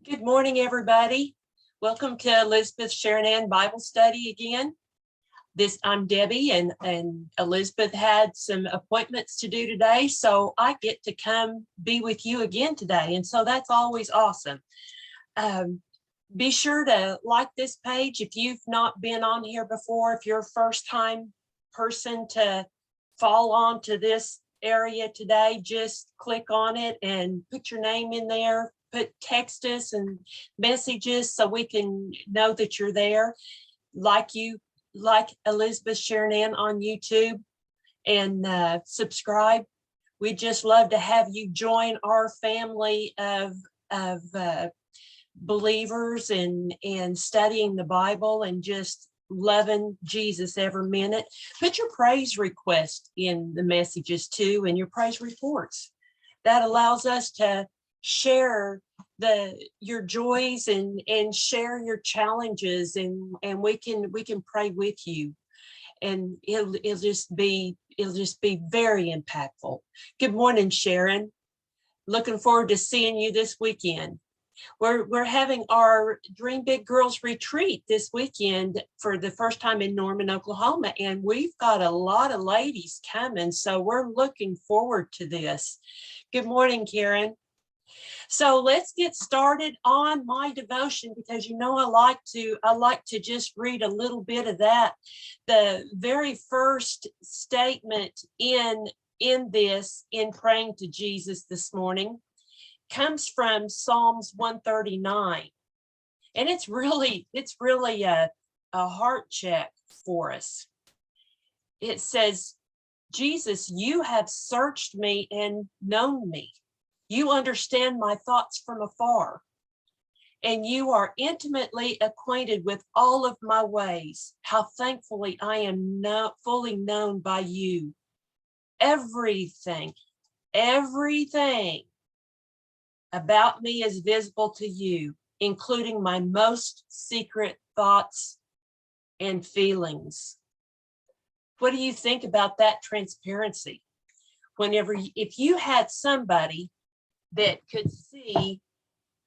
Good morning, everybody. Welcome to Elizabeth Sharon Ann Bible Study again. I'm Debbie, and Elizabeth had some appointments to do today, so I get to come be with you again today, and so that's always awesome. Be sure to like this page if you've not been on here before. If you're a first-time person to fall onto this area today, just click on it and put your name in there. Text us and messages so we can know that you're there, like Elizabeth Sharon Ann on YouTube, and subscribe. We'd just love to have you join our family of believers and studying the Bible and just loving Jesus every minute. Put your praise request in the messages too, and your praise reports. That allows us to share your joys and share your challenges, and we can pray with you, and it'll just be very impactful. Good morning, Sharon. Looking forward to seeing you this weekend. We're having our Dream Big Girls retreat this weekend for the first time in Norman, Oklahoma, and we've got a lot of ladies coming, so we're looking forward to this. Good morning, Karen. So let's get started on my devotion, because I like to just read a little bit of that. The very first statement in praying to Jesus this morning comes from Psalms 139. And it's really a heart check for us. It says, Jesus, you have searched me and known me. You understand my thoughts from afar, and you are intimately acquainted with all of my ways. How thankfully I am fully known by you. Everything about me is visible to you, including my most secret thoughts and feelings. What do you think about that transparency? If you had somebody that could see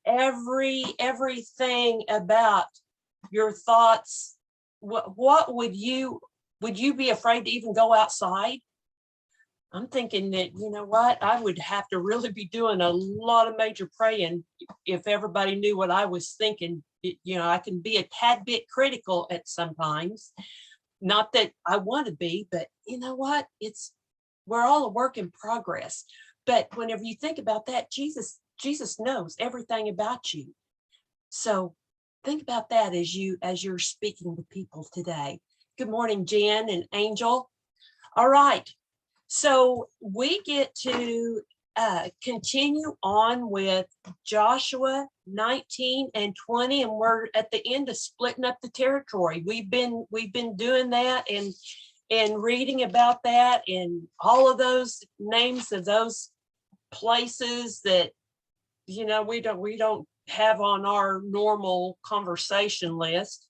everything about your thoughts, what would you be afraid to even go outside? I'm thinking that, I would have to really be doing a lot of major praying if everybody knew what I was thinking. I can be a tad bit critical at sometimes. Not that I want to be, but you know what? We're all a work in progress. But whenever you think about that, Jesus knows everything about you. So think about that as you're speaking to people today. Good morning, Jen and Angel. All right. So we get to continue on with Joshua 19 and 20, and we're at the end of splitting up the territory. We've been doing that and reading about that and all of those names of those places that we don't have on our normal conversation list.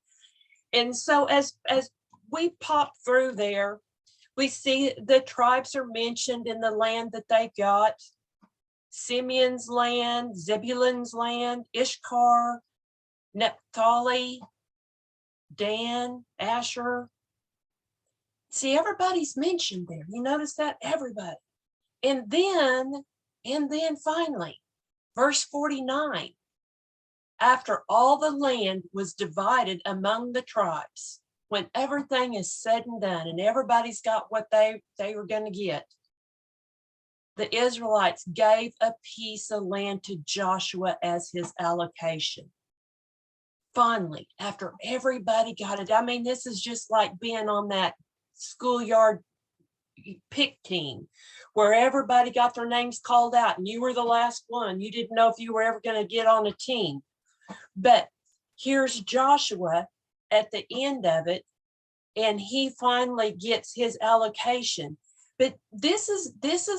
And so as we pop through there, we see the tribes are mentioned in the land that they got: Simeon's land, Zebulun's land, Issachar, Naphtali, Dan, Asher. See, everybody's mentioned there. You notice that? Everybody. And then finally, verse 49, after all the land was divided among the tribes, when everything is said and done and everybody's got what they were going to get, the Israelites gave a piece of land to Joshua as his allocation. Finally, after everybody got it, I mean, this is just like being on that schoolyard pick team where everybody got their names called out and you were the last one. You didn't know if you were ever going to get on a team. But here's Joshua at the end of it, and he finally gets his allocation. But this is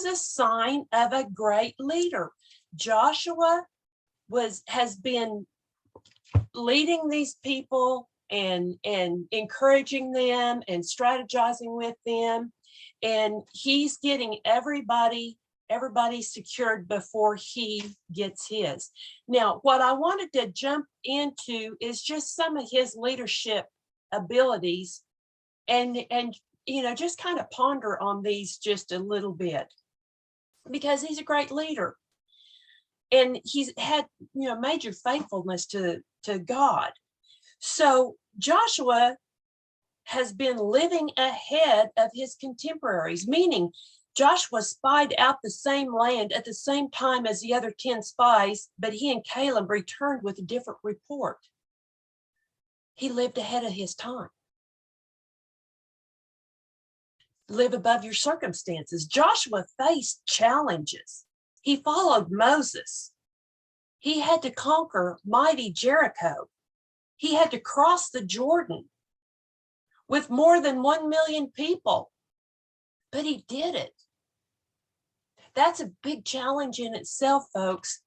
a sign of a great leader. Joshua has been leading these people and encouraging them and strategizing with them. And he's getting everybody everybody's secured before he gets his. Now, what I wanted to jump into is just some of his leadership abilities, and just kind of ponder on these just a little bit, because he's a great leader. And he's had, major faithfulness to God. So Joshua has been living ahead of his contemporaries, meaning Joshua spied out the same land at the same time as the other 10 spies, but he and Caleb returned with a different report. He lived ahead of his time. Live above your circumstances. Joshua faced challenges. He followed Moses. He had to conquer mighty Jericho. He had to cross the Jordan with more than 1 million people, but he did it. That's a big challenge in itself, folks.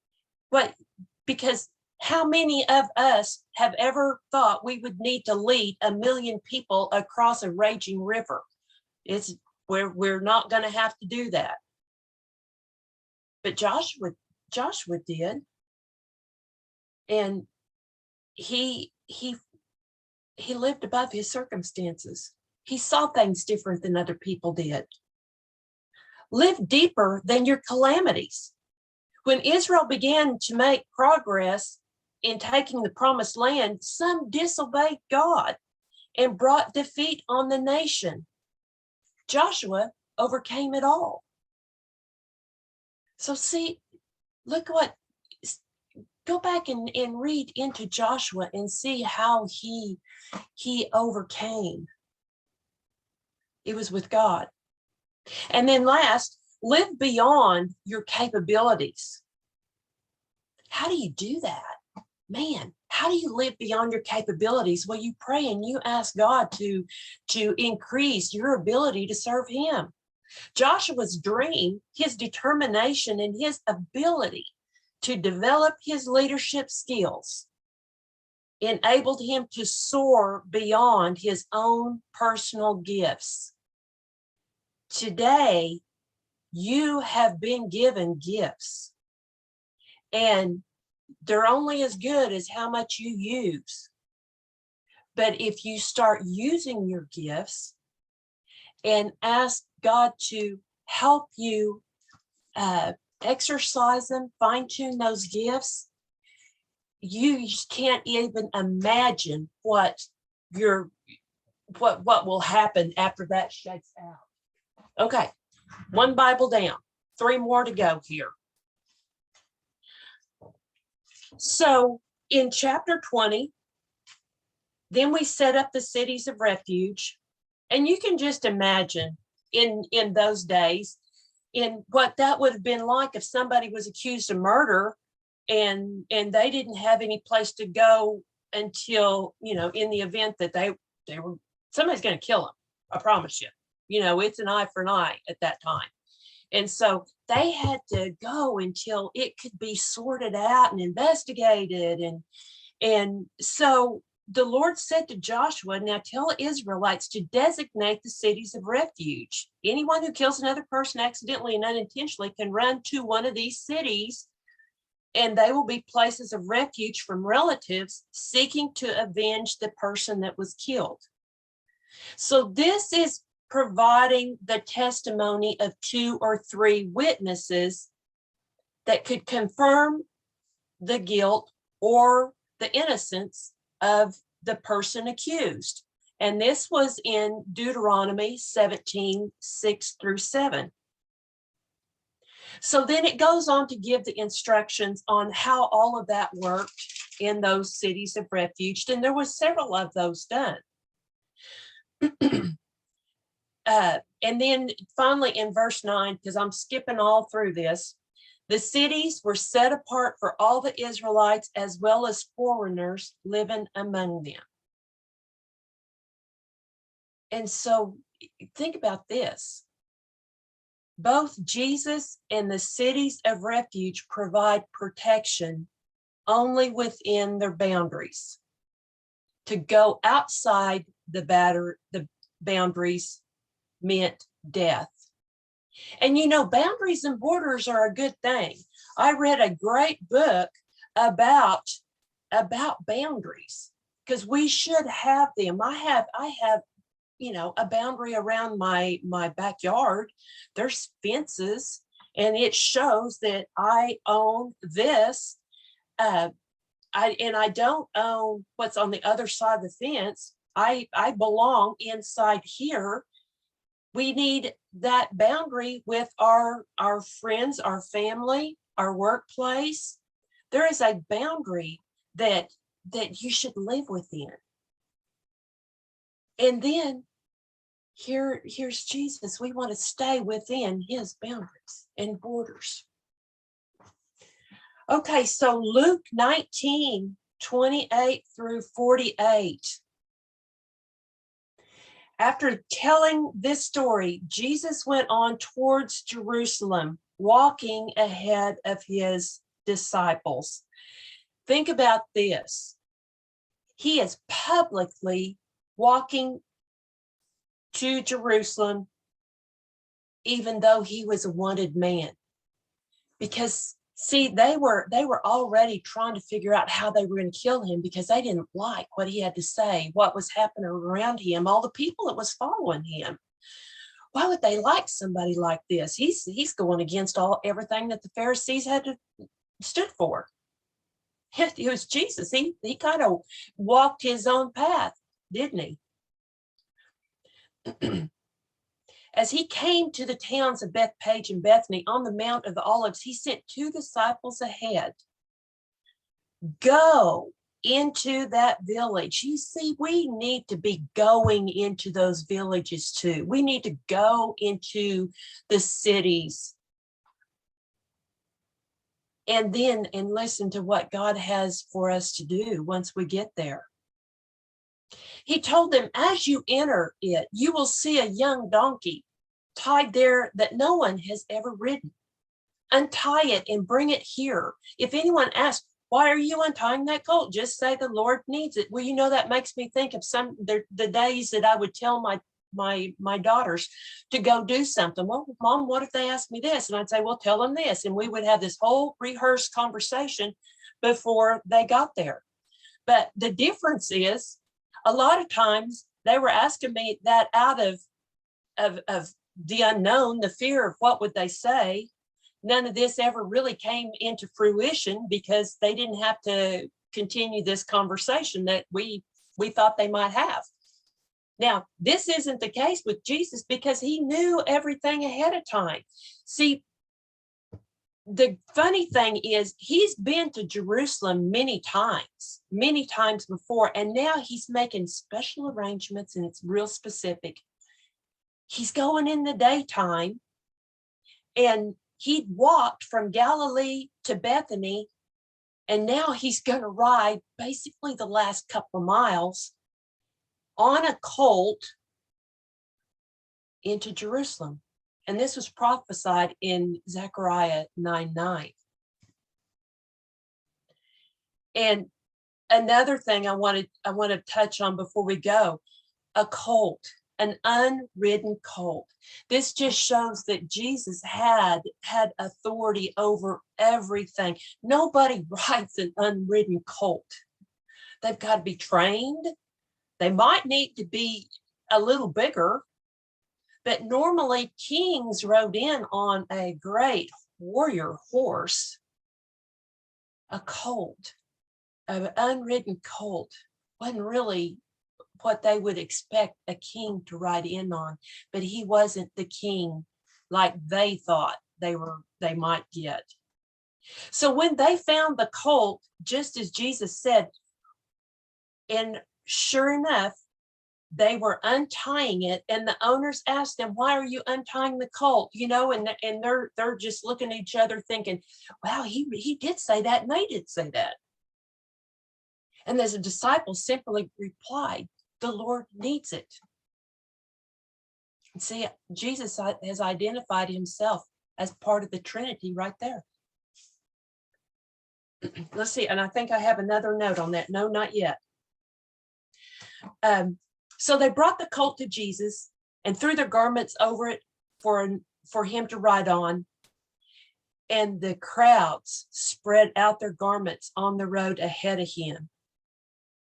But because how many of us have ever thought we would need to lead 1 million people across a raging river? We're not going to have to do that. But Joshua did. And he lived above his circumstances. He saw things different than other people did. Live deeper than your calamities. When Israel began to make progress in taking the promised land, some disobeyed God and brought defeat on the nation. Joshua overcame it all. So go back and read into Joshua and see how he overcame. It was with God. And then last, live beyond your capabilities. How do you do that? Man, how do you live beyond your capabilities? Well, you pray and you ask God to increase your ability to serve him. Joshua's dream, his determination, and his ability to develop his leadership skills enabled him to soar beyond his own personal gifts. Today, you have been given gifts, and they're only as good as how much you use. But if you start using your gifts and ask God to help you exercise them, fine-tune those gifts, you can't even imagine what will happen after that shakes out. Okay, one Bible down, 3 more to go here. So in chapter 20, then we set up the cities of refuge. And you can just imagine in those days, in what that would have been like if somebody was accused of murder and they didn't have any place to go until, in the event that somebody's going to kill them. I promise you. It's an eye for an eye at that time. And so they had to go until it could be sorted out and investigated. And so the Lord said to Joshua, now tell Israelites to designate the cities of refuge. Anyone who kills another person accidentally and unintentionally can run to one of these cities, and they will be places of refuge from relatives seeking to avenge the person that was killed. So this is providing the testimony of 2 or 3 witnesses that could confirm the guilt or the innocence of the person accused. And this was in Deuteronomy 17, 6-7. So then it goes on to give the instructions on how all of that worked in those cities of refuge. And there was several of those done. And then finally in verse 9, because I'm skipping all through this, the cities were set apart for all the Israelites as well as foreigners living among them. And so think about this. Both Jesus and the cities of refuge provide protection only within their boundaries. To go outside the boundaries meant death. And boundaries and borders are a good thing. I read a great book about boundaries, because we should have them. I have a boundary around my backyard. There's fences, and it shows that I own this. I don't own what's on the other side of the fence. I belong inside here. We need that boundary with our friends, our family, our workplace. There is a boundary that you should live within. And then here's Jesus. We want to stay within his boundaries and borders. Okay, so Luke 19, 28 through 48. After telling this story, Jesus went on towards Jerusalem, walking ahead of his disciples. Think about this. He is publicly walking to Jerusalem, even though he was a wanted man. Because, see, they were already trying to figure out how they were going to kill him, because they didn't like what he had to say, what was happening around him, all the people that was following him. Why would they like somebody like this? He's going against everything that the Pharisees stood for. It was Jesus. He kind of walked his own path, didn't he? As he came to the towns of Bethpage and Bethany on the Mount of the Olives, he sent 2 disciples ahead. Go into that village. You see, we need to be going into those villages too. We need to go into the cities and listen to what God has for us to do once we get there. He told them, as you enter it, you will see a young donkey tied there that no one has ever ridden. Untie it and bring it here. If anyone asks, why are you untying that colt? Just say the Lord needs it. Well, that makes me think of the days that I would tell my daughters to go do something. Well, Mom, what if they ask me this? And I'd say, well, tell them this. And we would have this whole rehearsed conversation before they got there. But the difference is, a lot of times they were asking me that out of the unknown, the fear of what would they say. None of this ever really came into fruition, because they didn't have to continue this conversation that we thought they might have. Now, this isn't the case with Jesus, because he knew everything ahead of time. See, the funny thing is, he's been to Jerusalem many times before, and now he's making special arrangements, and it's real specific. He's going in the daytime, and he'd walked from Galilee to Bethany, and now he's going to ride basically the last couple of miles on a colt into Jerusalem. And this was prophesied in Zechariah 9:9. And another thing I want to touch on before we go, a colt, an unridden colt. This just shows that Jesus had authority over everything. Nobody rides an unridden colt. They've got to be trained. They might need to be a little bigger, but normally kings rode in on a great warrior horse. A colt, an unridden colt, wasn't really what they would expect a king to ride in on, but he wasn't the king like they thought they might get. So when they found the colt, just as Jesus said, and sure enough, they were untying it, and the owners asked them, why are you untying the colt? And they're just looking at each other thinking, wow, he did say that, and they did say that. And as a disciple simply replied, the Lord needs it. See, Jesus has identified himself as part of the Trinity right there. Let's see, and I think I have another note on that. No, not yet. So they brought the colt to Jesus and threw their garments over it for for him to ride on. And the crowds spread out their garments on the road ahead of him.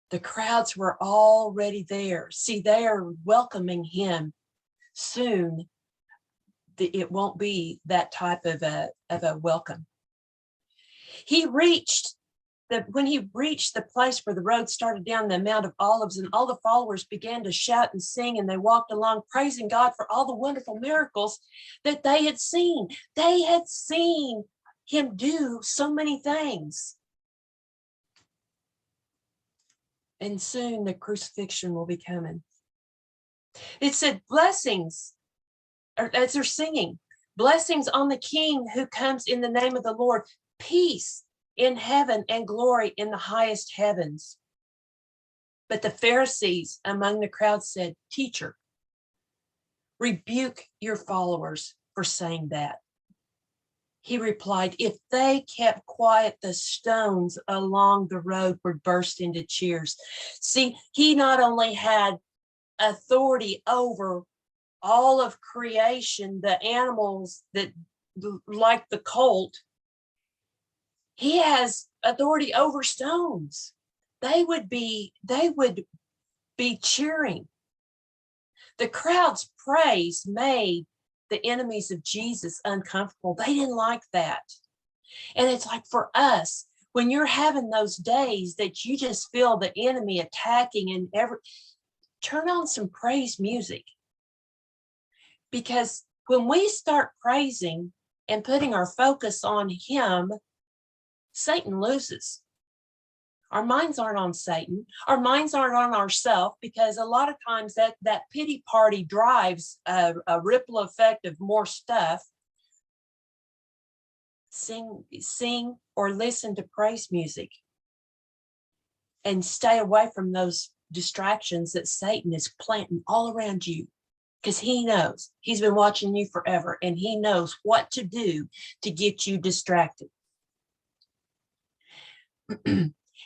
The crowds were already there. See, they are welcoming him. Soon, it won't be that type of a welcome. When he reached the place where the road started down the Mount of Olives, and all the followers began to shout and sing, and they walked along praising God for all the wonderful miracles that they had seen. They had seen him do so many things. And soon the crucifixion will be coming. It said blessings, or as they're singing, blessings on the King who comes in the name of the Lord, peace in heaven and glory in the highest heavens. But the Pharisees among the crowd said, Teacher, rebuke your followers for saying that. He replied, if they kept quiet, the stones along the road would burst into cheers. See, he not only had authority over all of creation, the animals that like the colt, he has authority over stones. They would be cheering. The crowd's praise made the enemies of Jesus uncomfortable. They didn't like that. And it's like for us, when you're having those days that you just feel the enemy attacking and turn on some praise music. Because when we start praising and putting our focus on him, Satan loses. Our minds aren't on Satan. Our minds aren't on ourselves, because a lot of times that pity party drives a ripple effect of more stuff. Sing or listen to praise music and stay away from those distractions that Satan is planting all around you, because he knows he's been watching you forever, and he knows what to do to get you distracted.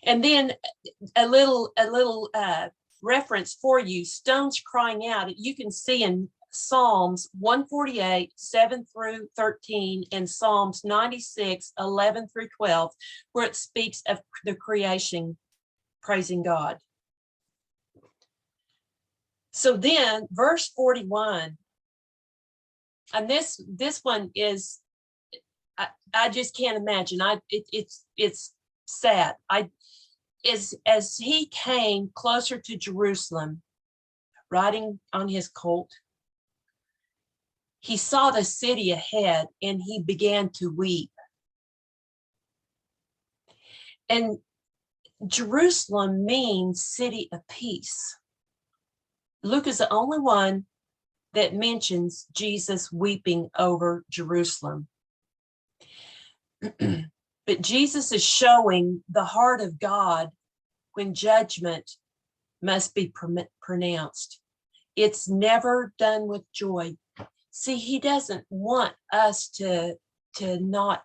And then a little reference for you, stones crying out. You can see in Psalms 148, 7 through 13, and Psalms 96, 11 through 12, where it speaks of the creation praising God. So then verse 41, and this one is, I just can't imagine. It's sad. As he came closer to Jerusalem, riding on his colt, he saw the city ahead and he began to weep. And Jerusalem means city of peace. Luke is the only one that mentions Jesus weeping over Jerusalem. But Jesus is showing the heart of God when judgment must be pronounced. It's never done with joy. See, he doesn't want us to not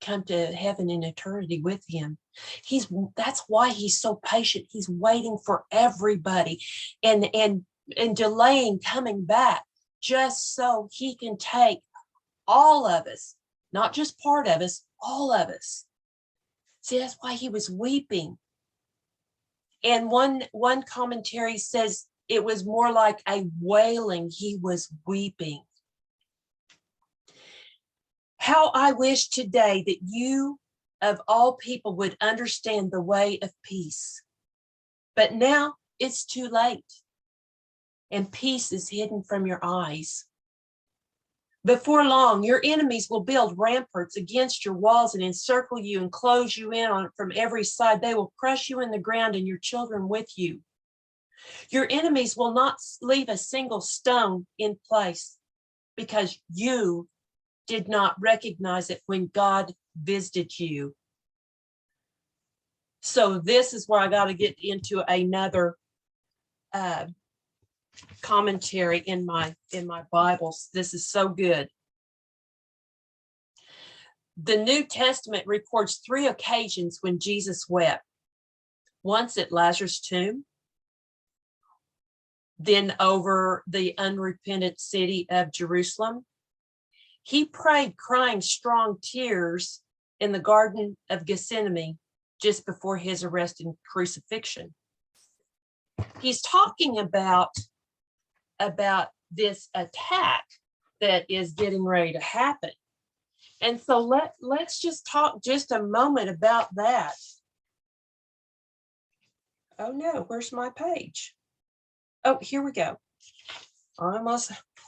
come to heaven in eternity with him. That's why he's so patient. He's waiting for everybody and delaying coming back, just so he can take all of us, not just part of us, all of us. See, that's why he was weeping. And one commentary says it was more like a wailing. He was weeping. How I wish today that you, of all people, would understand the way of peace. But now it's too late, and peace is hidden from your eyes. Before long, your enemies will build ramparts against your walls and encircle you and close you in on from every side. They will crush you in the ground and your children with you. Your enemies will not leave a single stone in place, because you did not recognize it when God visited you. So this is where I got to get into another commentary in my Bibles. This is so good. The New Testament records 3 occasions when Jesus wept. Once at Lazarus' tomb, then over the unrepentant city of Jerusalem, He prayed, crying strong tears in the Garden of Gethsemane just before his arrest and crucifixion. He's talking about this attack that is getting ready to happen. And so let's just talk just a moment about that. Oh no, where's my page? Oh, here we go.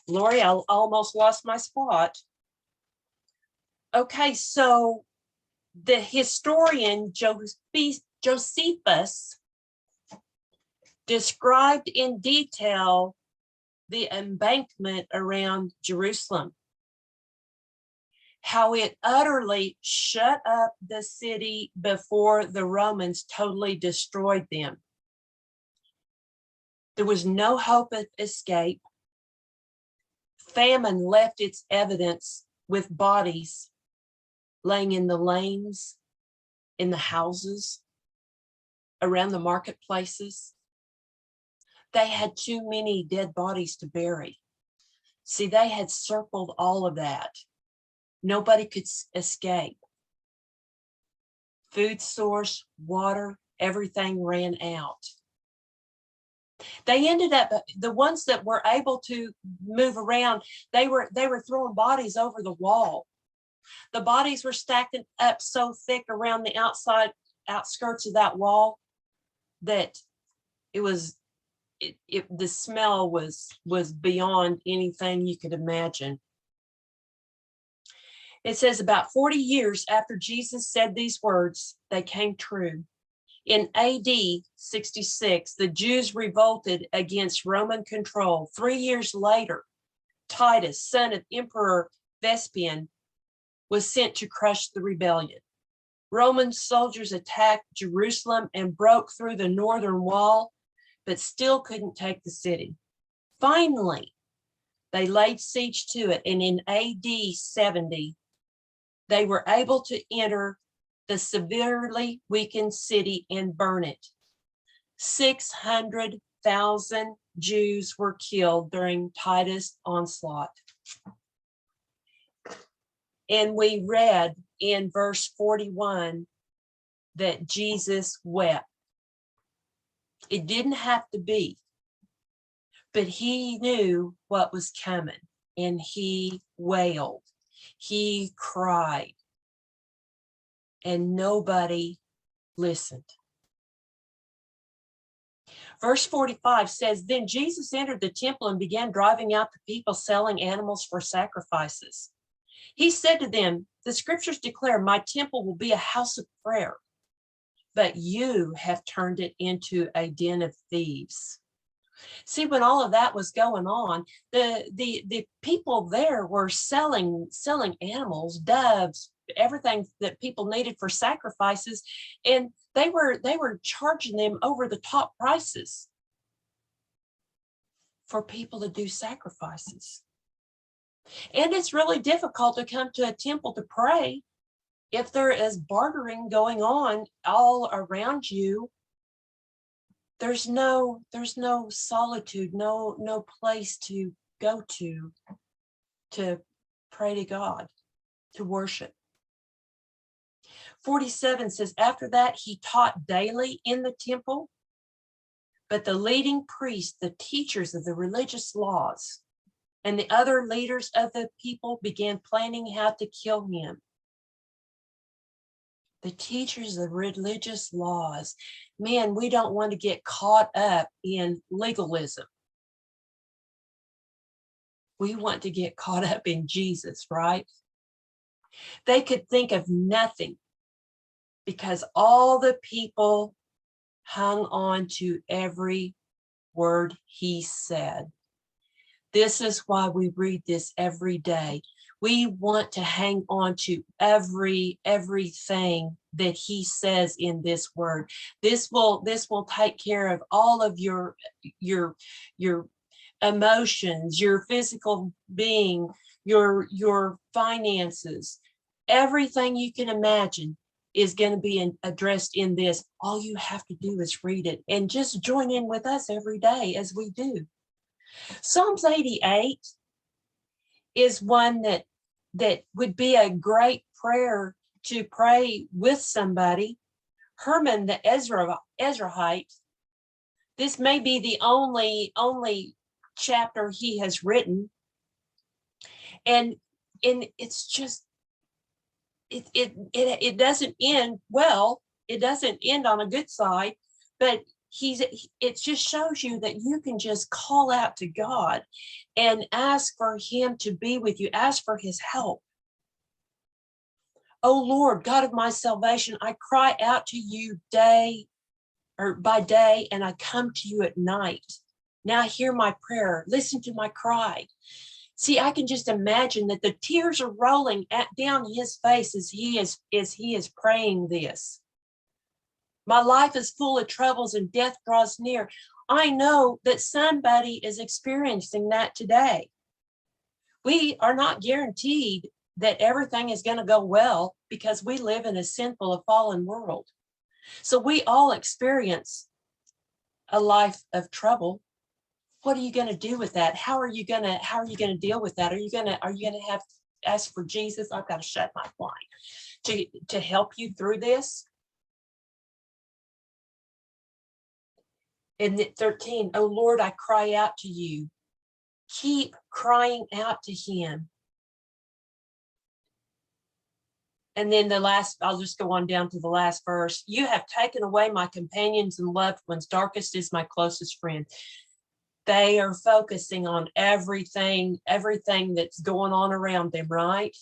Lori, I almost lost my spot. Okay, so the historian Josephus described in detail the embankment around Jerusalem, how it utterly shut up the city before the Romans totally destroyed them. There was no hope of escape. Famine left its evidence with bodies laying in the lanes, in the houses, around the marketplaces. They had too many dead bodies to bury. See, they had circled all of that. Nobody could escape. Food source, water, everything ran out. They ended up, the ones that were able to move around, they were throwing bodies over the wall. The bodies were stacking up so thick around the outskirts of that wall that the smell was beyond anything you could imagine. It says about 40 years after Jesus said these words, they came true. In AD 66, the Jews revolted against Roman control. 3 years later, Titus, son of Emperor Vespasian, was sent to crush the rebellion. Roman soldiers attacked Jerusalem and broke through the northern wall, but still couldn't take the city. Finally, they laid siege to it, and in AD 70, they were able to enter the severely weakened city and burn it. 600,000 Jews were killed during Titus' onslaught. And we read in verse 41 that Jesus wept. It didn't have to be, but he knew what was coming, and he wailed, he cried, and nobody listened. Verse 45 says, then Jesus entered the temple and began driving out the people selling animals for sacrifices. He said to them, the scriptures declare my temple will be a house of prayer, but you have turned it into a den of thieves. See, when all of that was going on, the people there were selling animals, doves, everything that people needed for sacrifices, and they were charging them over the top prices for people to do sacrifices. And it's really difficult to come to a temple to pray if there is bartering going on all around you. There's no solitude, no place to go to pray to God, to worship. 47 says, after that, he taught daily in the temple, but the leading priests, the teachers of the religious laws, and the other leaders of the people began planning how to kill him. The teachers of religious laws. Man, we don't want to get caught up in legalism. We want to get caught up in Jesus, right? They could think of nothing because all the people hung on to every word he said. This is why we read this every day. We want to hang on to everything that he says in this word. This will take care of all of your emotions, your physical being, your finances, everything you can imagine is going to be addressed in this. All you have to do is read it and just join in with us every day as we do. Psalms 88 is one that that would be a great prayer to pray with somebody. Herman the Ezrahite, this may be the only chapter he has written. And it's just, it doesn't end well. It doesn't end on a good side, but it just shows you that you can just call out to God and ask for him to be with you, ask for his help. Oh Lord, God of my salvation, I cry out to you by day, and I come to you at night. Now hear my prayer, listen to my cry. See, I can just imagine that the tears are rolling down his face as he is praying this. My life is full of troubles and death draws near. I know that somebody is experiencing that today. We are not guaranteed that everything is going to go well because we live in a sinful, a fallen world. So we all experience a life of trouble. What are you going to do with that? How are you going to deal with that? Are you going to have to ask for Jesus? I've got to shut my line to help you through this. In 13, oh Lord, I cry out to you. Keep crying out to him. And then I'll just go on down to the last verse. You have taken away my companions and loved ones. Darkest is my closest friend. They are focusing on everything that's going on around them, right?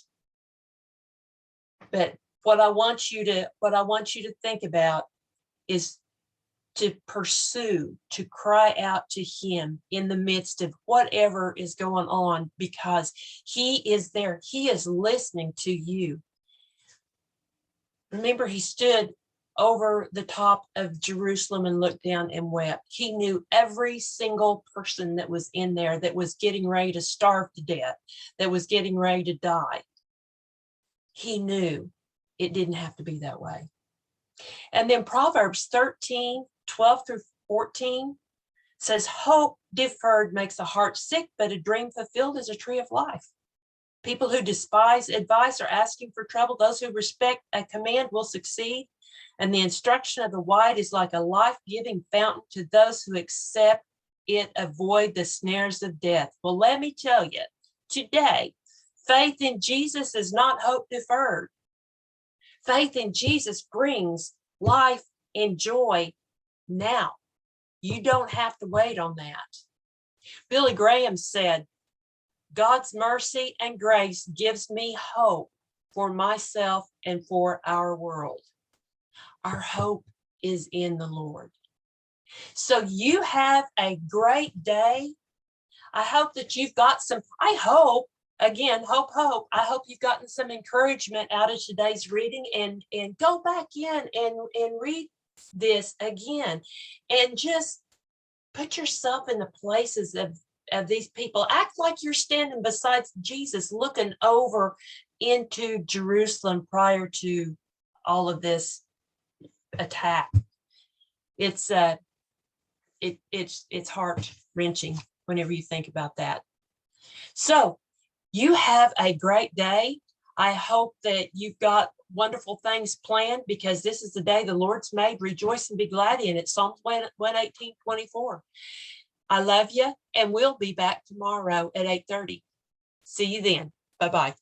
But what I want you to think about is to pursue, to cry out to him in the midst of whatever is going on, because he is there. He is listening to you. Remember, he stood over the top of Jerusalem and looked down and wept. He knew every single person that was in there that was getting ready to starve to death, that was getting ready to die. He knew it didn't have to be that way. And then Proverbs 13, 12 through 14 says, hope deferred makes a heart sick, but a dream fulfilled is a tree of life. People who despise advice are asking for trouble. Those who respect a command will succeed. And the instruction of the wise is like a life-giving fountain. To those who accept it, avoid the snares of death. Well, let me tell you, today, faith in Jesus is not hope deferred. Faith in Jesus brings life and joy now. You don't have to wait on that. Billy Graham said, God's mercy and grace gives me hope for myself and for our world. Our hope is in the Lord. So you have a great day. I hope that you've got some, I hope you've gotten some encouragement out of today's reading, and go back in and read this again and just put yourself in the places of these people. Act like you're standing beside Jesus, looking over into Jerusalem prior to all of this attack. It's heart-wrenching whenever you think about that. So you have a great day. I hope that you've got wonderful things planned, because this is the day the Lord's made. Rejoice and be glad in it. Psalm 118:24. I love you, and we'll be back tomorrow at 8:30. See you then. Bye-bye.